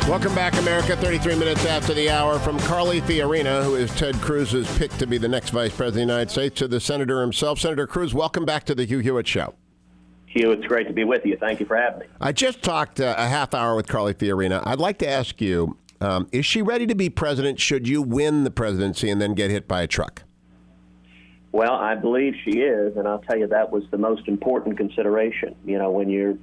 Welcome back, America. 33 minutes after the hour, from Carly Fiorina, who is Ted Cruz's pick to be the next vice president of the United States, to the senator himself. Senator Cruz, welcome back to the Hugh Hewitt Show. Hugh, it's great to be with you. Thank you for having me. I just talked a half hour with Carly Fiorina. I'd like to ask you, is she ready to be president should you win the presidency and then get hit by a truck? Well, I believe she is, and I'll tell you that was the most important consideration. You know, when you're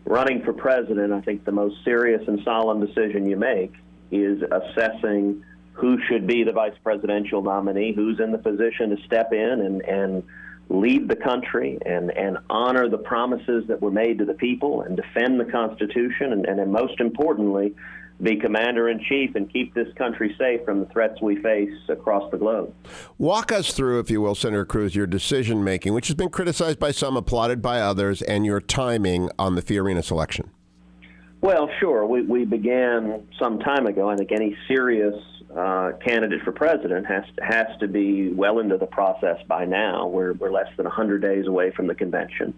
running for president, I think the most serious and solemn decision you make is assessing who should be the vice presidential nominee, who's in the position to step in and lead the country and honor the promises that were made to the people and defend the Constitution and most importantly, be commander-in-chief and keep this country safe from the threats we face across the globe. Walk us through, if you will, Senator Cruz, your decision-making, which has been criticized by some, applauded by others, and your timing on the Fiorina selection. Well, sure. We began some time ago. I think any serious candidate for president has to be well into the process by now. We're less than 100 days away from the convention.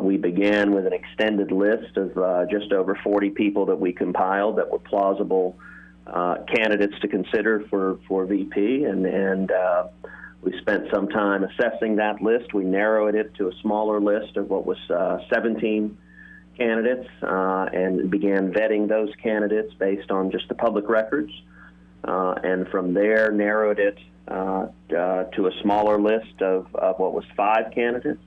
We began with an extended list of just over 40 people that we compiled that were plausible candidates to consider for VP, and we spent some time assessing that list. We narrowed it to a smaller list of what was 17 candidates, and began vetting those candidates based on just the public records, and from there narrowed it to a smaller list of what was 5 candidates.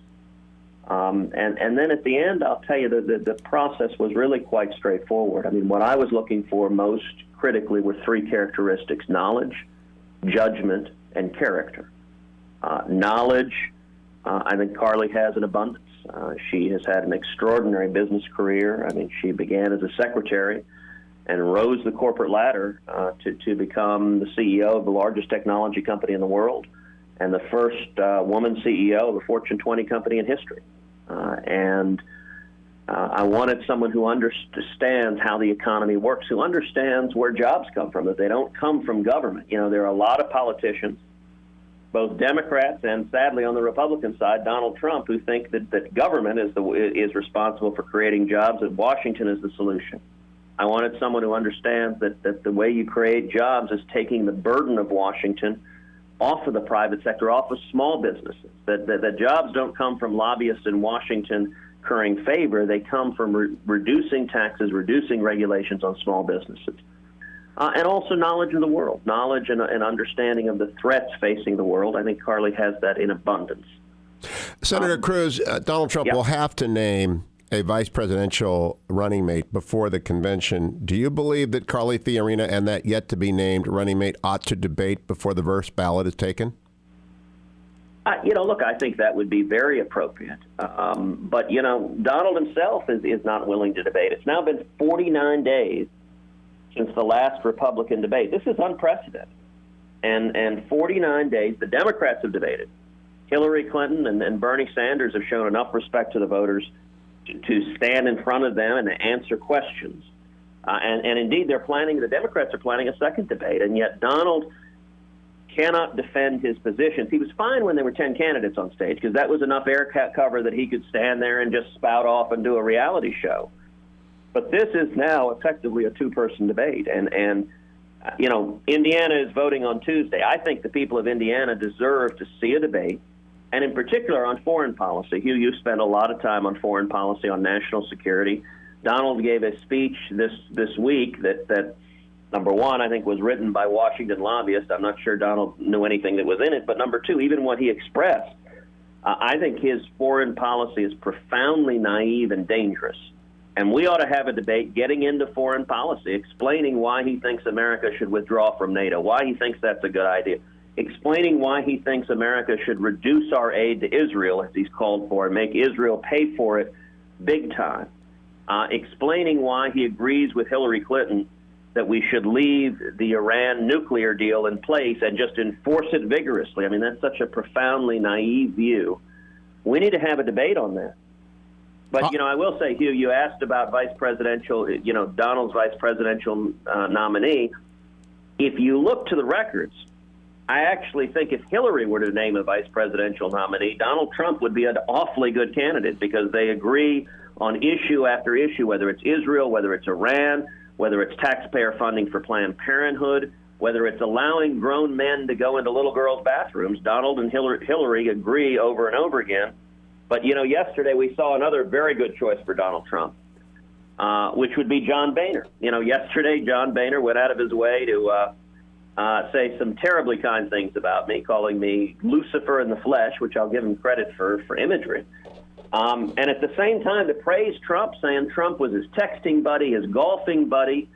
And then at the end, I'll tell you that the process was really quite straightforward. I mean, what I was looking for most critically were 3 characteristics: knowledge, judgment, and character. Knowledge, I think Carly has in abundance. She has had an extraordinary business career. I mean, she began as a secretary and rose the corporate ladder to become the CEO of the largest technology company in the world and the first woman CEO of a Fortune 20 company in history. I wanted someone who understands how the economy works, who understands where jobs come from, that they don't come from government. You know, there are a lot of politicians, both Democrats and, sadly, on the Republican side, Donald Trump, who think that government is responsible for creating jobs, that Washington is the solution. I wanted someone who understands that the way you create jobs is taking the burden of Washington off of the private sector, off of small businesses, that jobs don't come from lobbyists in Washington currying favor. They come from reducing taxes, reducing regulations on small businesses. And also knowledge of the world, knowledge and understanding of the threats facing the world. I think Carly has that in abundance. Senator Cruz, Donald Trump will have to name a vice presidential running mate before the convention. Do you believe that Carly Fiorina and that yet-to-be-named running mate ought to debate before the first ballot is taken? Look, I think that would be very appropriate. But, Donald himself is not willing to debate. It's now been 49 days since the last Republican debate. This is unprecedented. And 49 days, the Democrats have debated. Hillary Clinton and Bernie Sanders have shown enough respect to the voters to stand in front of them and to answer questions. And indeed, the Democrats are planning a second debate, and yet Donald cannot defend his positions. He was fine when there were 10 candidates on stage because that was enough air cover that he could stand there and just spout off and do a reality show. But this is now effectively a 2-person debate, and Indiana is voting on Tuesday. I think the people of Indiana deserve to see a debate, and in particular on foreign policy. Hugh, you spent a lot of time on foreign policy, on national security. Donald gave a speech this week that number one, I think was written by Washington lobbyists. I'm not sure Donald knew anything that was in it. But number two, even what he expressed, I think his foreign policy is profoundly naive and dangerous. And we ought to have a debate getting into foreign policy, explaining why he thinks America should withdraw from NATO, why he thinks that's a good idea, explaining why he thinks America should reduce our aid to Israel, as he's called for, and make Israel pay for it big time, explaining why he agrees with Hillary Clinton that we should leave the Iran nuclear deal in place and just enforce it vigorously. I mean, that's such a profoundly naive view. We need to have a debate on that. But, I will say, Hugh, you asked about vice presidential, Donald's vice presidential nominee. If you look to the records, I actually think if Hillary were to name a vice presidential nominee, Donald Trump would be an awfully good candidate because they agree on issue after issue, whether it's Israel, whether it's Iran, whether it's taxpayer funding for Planned Parenthood, whether it's allowing grown men to go into little girls' bathrooms. Donald and Hillary agree over and over again. But, yesterday we saw another very good choice for Donald Trump, which would be John Boehner. Yesterday John Boehner went out of his way to say some terribly kind things about me, calling me Lucifer in the flesh, which I'll give him credit for imagery. And at the same time, to praise Trump, saying Trump was his texting buddy, his golfing buddy.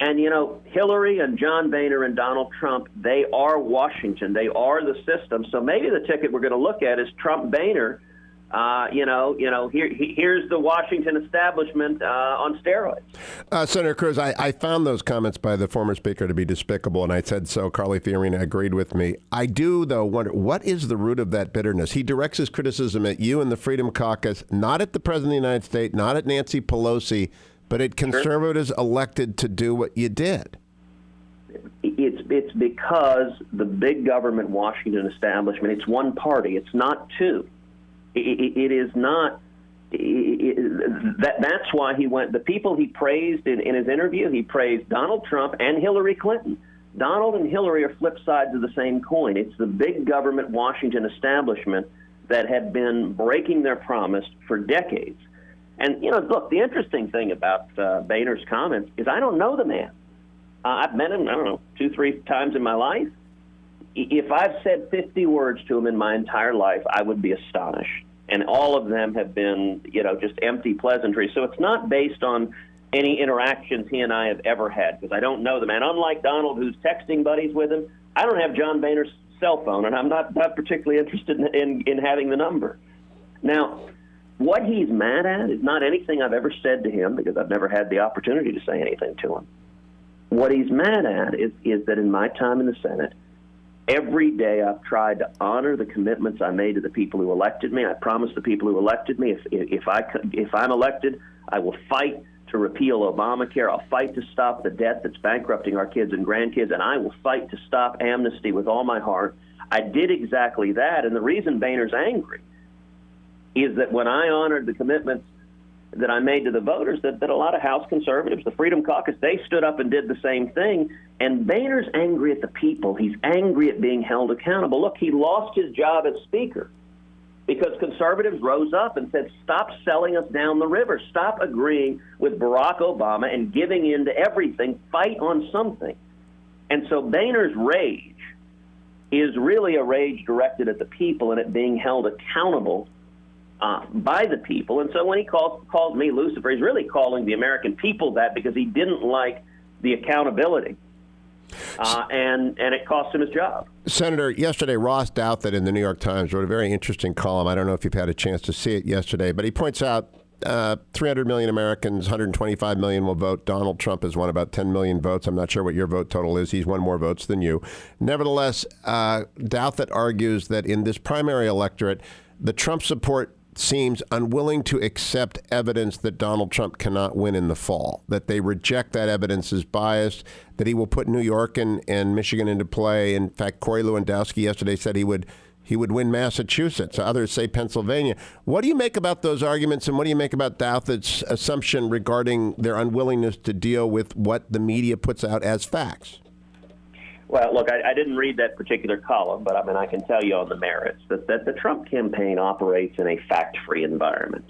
And, Hillary and John Boehner and Donald Trump, they are Washington. They are the system. So maybe the ticket we're going to look at is Trump-Boehner. Here's the Washington establishment on steroids. Senator Cruz, I found those comments by the former speaker to be despicable, and I said so. Carly Fiorina agreed with me. I do, though, wonder, what is the root of that bitterness? He directs his criticism at you and the Freedom Caucus, not at the President of the United States, not at Nancy Pelosi, but at conservatives elected to do what you did. It's because the big government Washington establishment, it's one party. It's not two. It is not. That's why he went. The people he praised in his interview, he praised Donald Trump and Hillary Clinton. Donald and Hillary are flip sides of the same coin. It's the big government Washington establishment that had been breaking their promise for decades. And, look, the interesting thing about Boehner's comments is I don't know the man. I've met him, 2-3 times in my life. If I've said 50 words to him in my entire life, I would be astonished. And all of them have been, just empty pleasantries. So it's not based on any interactions he and I have ever had, because I don't know the man. Unlike Donald, who's texting buddies with him, I don't have John Boehner's cell phone, and I'm not particularly interested in having the number. Now, what he's mad at is not anything I've ever said to him, because I've never had the opportunity to say anything to him. What he's mad at is that in my time in the Senate, every day I've tried to honor the commitments I made to the people who elected me. I promised the people who elected me, if I'm elected, I will fight to repeal Obamacare. I'll fight to stop the debt that's bankrupting our kids and grandkids, and I will fight to stop amnesty with all my heart. I did exactly that, and the reason Boehner's angry is that when I honored the commitments that I made to the voters, that a lot of House conservatives, the Freedom Caucus, they stood up and did the same thing. And Boehner's angry at the people. He's angry at being held accountable. Look, he lost his job as Speaker because conservatives rose up and said, stop selling us down the river. Stop agreeing with Barack Obama and giving in to everything. Fight on something. And so Boehner's rage is really a rage directed at the people and at being held accountable by the people. And so when he calls me Lucifer, he's really calling the American people that because he didn't like the accountability. And it cost him his job. Senator, yesterday, Ross Douthat in the New York Times wrote a very interesting column. I don't know if you've had a chance to see it yesterday, but he points out 300 million Americans, 125 million will vote. Donald Trump has won about 10 million votes. I'm not sure what your vote total is. He's won more votes than you. Nevertheless, Douthat argues that in this primary electorate, the Trump support seems unwilling to accept evidence that Donald Trump cannot win in the fall, that they reject that evidence as biased, that he will put New York and Michigan into play. In fact, Corey Lewandowski yesterday said he would win Massachusetts. Others say Pennsylvania. What do you make about those arguments, and what do you make about Douthat's assumption regarding their unwillingness to deal with what the media puts out as facts? Well, look, I didn't read that particular column, but I can tell you on the merits that the Trump campaign operates in a fact-free environment.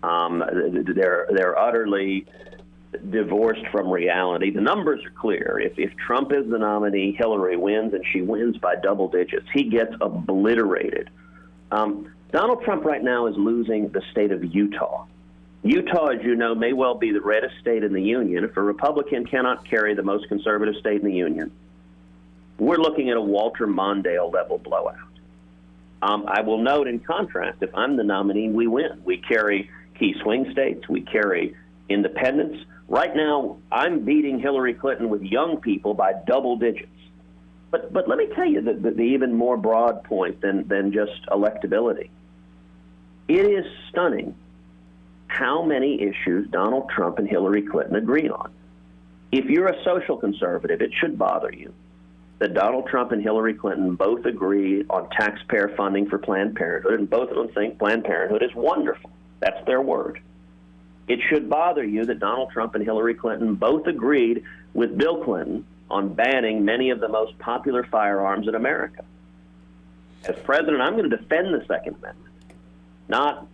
They're utterly divorced from reality. The numbers are clear. If Trump is the nominee, Hillary wins, and she wins by double digits. He gets obliterated. Donald Trump right now is losing the state of Utah. Utah, as you know, may well be the reddest state in the union. If a Republican cannot carry the most conservative state in the union, we're looking at a Walter Mondale level blowout. I will note in contrast, if I'm the nominee, we win. We carry key swing states. We carry independents. Right now, I'm beating Hillary Clinton with young people by double digits. But let me tell you the even more broad point than just electability. It is stunning how many issues Donald Trump and Hillary Clinton agree on. If you're a social conservative, it should bother you that Donald Trump and Hillary Clinton both agree on taxpayer funding for Planned Parenthood, and both of them think Planned Parenthood is wonderful. That's their word. it should bother you that Donald Trump and Hillary Clinton both agreed with Bill Clinton on banning many of the most popular firearms in America. As president, I'm going to defend the Second Amendment, not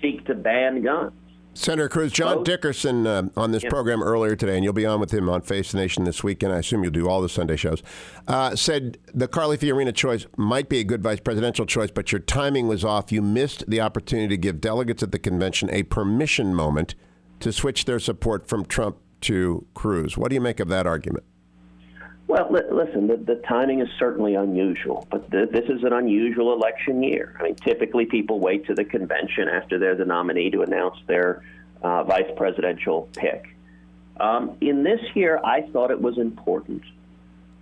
seek to ban guns. Senator Cruz, John Dickerson on this program earlier today, and you'll be on with him on Face the Nation this weekend. I assume you'll do all the Sunday shows. Said the Carly Fiorina choice might be a good vice presidential choice, but your timing was off. You missed the opportunity to give delegates at the convention a permission moment to switch their support from Trump to Cruz. What do you make of that argument? Well, listen, the timing is certainly unusual, but this is an unusual election year. I mean, typically people wait to the convention after they're the nominee to announce their vice presidential pick. In this year, I thought it was important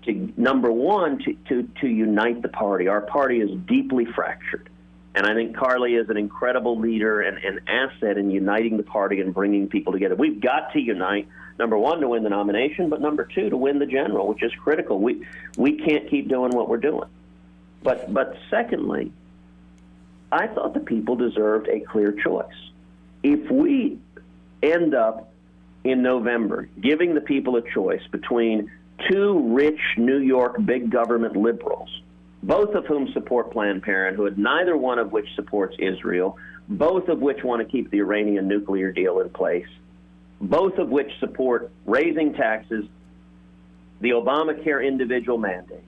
to, number one, to unite the party. Our party is deeply fractured, and I think Carly is an incredible leader and an asset in uniting the party and bringing people together. We've got to unite. Number one, to win the nomination, but number two, to win the general, which is critical. We can't keep doing what we're doing. But secondly, I thought the people deserved a clear choice. If we end up in November giving the people a choice between two rich New York big government liberals, both of whom support Planned Parenthood, neither one of which supports Israel, both of which want to keep the Iranian nuclear deal in place, both of which support raising taxes, the Obamacare individual mandate,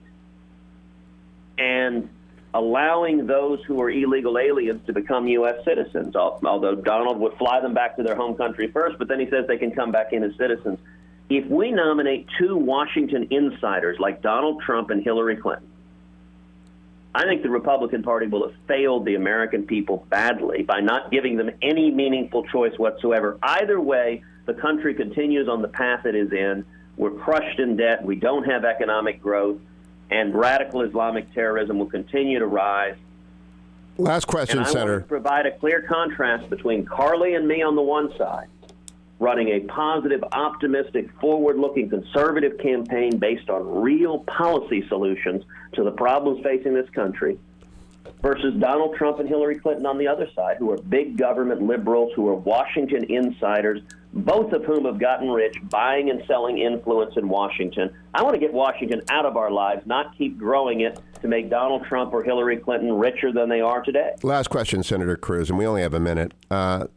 and allowing those who are illegal aliens to become U.S. citizens, although Donald would fly them back to their home country first, but then he says they can come back in as citizens. If we nominate two Washington insiders like Donald Trump and Hillary Clinton, I think the Republican Party will have failed the American people badly by not giving them any meaningful choice whatsoever. Either way, the country continues on the path it is in. We're crushed in debt. We don't have economic growth. And radical Islamic terrorism will continue to rise. Last question, and I Senator. want to provide a clear contrast between Carly and me on the one side, running a positive, optimistic, forward-looking conservative campaign based on real policy solutions to the problems facing this country, versus Donald Trump and Hillary Clinton on the other side, who are big government liberals, who are Washington insiders, both of whom have gotten rich buying and selling influence in Washington. I want to get Washington out of our lives, not keep growing it to make Donald Trump or Hillary Clinton richer than they are today. Last question, Senator Cruz, and we only have a minute.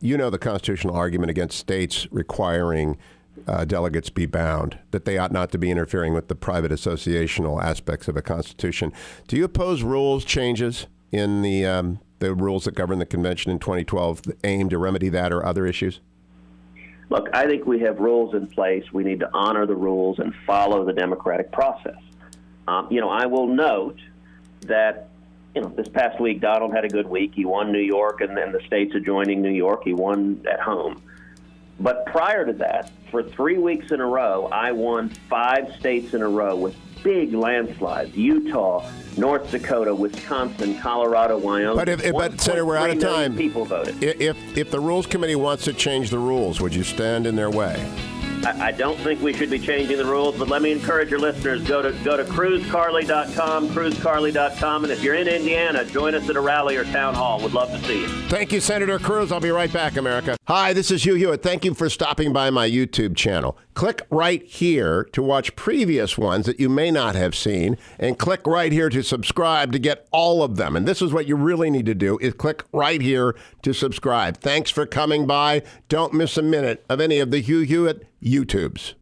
You know the constitutional argument against states requiring delegates be bound, that they ought not to be interfering with the private associational aspects of a constitution. Do you oppose rules changes in the rules that govern the convention in 2012 aimed to remedy that or other issues? Look, I think we have rules in place. We need to honor the rules and follow the democratic process. I will note that, this past week, Donald had a good week. He won New York, and then the states adjoining New York, he won at home. But prior to that, for 3 weeks in a row, I won 5 states in a row with big landslides: Utah, North Dakota, Wisconsin, Colorado, Wyoming. But Senator, we're out of time. People voted. If the Rules Committee wants to change the rules, would you stand in their way? I don't think we should be changing the rules, but let me encourage your listeners, go to cruzcarly.com, and if you're in Indiana, join us at a rally or town hall. Would love to see you. Thank you, Senator Cruz. I'll be right back, America. Hi, this is Hugh Hewitt. Thank you for stopping by my YouTube channel. Click right here to watch previous ones that you may not have seen, and click right here to subscribe to get all of them. And this is what you really need to do, is click right here to subscribe. Thanks for coming by. Don't miss a minute of any of the Hugh Hewitt YouTubes.